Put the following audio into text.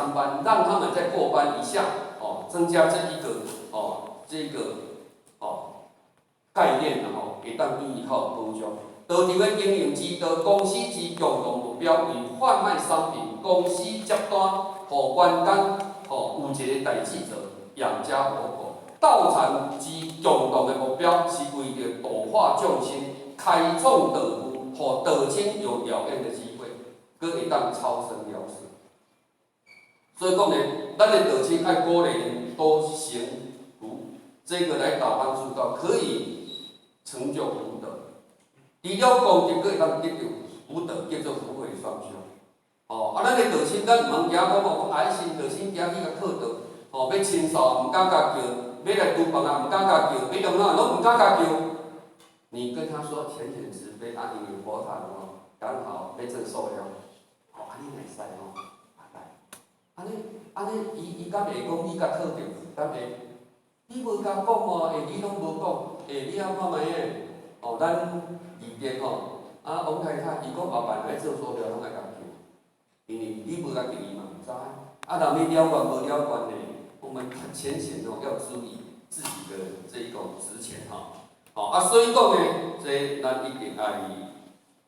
参班，让他们再过关一下，增加这一个概念会当对伊较有帮助。道场的经营指导公司之共同目标与贩卖商品，公司接单，互员工有一个代志做，养家活口。道场之共同的目标是为着度化众生，开创道路，互道亲有疗养的机会，佮会当超生了事。所以讲呢，咱的道亲爱鼓励因多行福，这个来打帮助到可以成就福德。除了功德，佮会当得到福德，叫做福慧双修。咱的道亲，咱毋通惊讲爱心道亲惊去甲靠道，要亲扫，毋敢甲叫，要来厨房啊，毋敢甲叫，要中哪拢毋敢甲叫。你跟他说浅显慈悲，因为佛堂刚好要做素了，安尼会使安尼，伊敢会讲你甲靠着，敢会？你无甲讲嘛，你拢无讲，你晓看卖诶？咱义电王太太伊讲后摆来做素了，拢爱甲叫，因为你无甲叫伊嘛，毋知。若你了愿无了愿呢？我们很浅显要注意自己的这一种值钱所以讲呢，这咱一定爱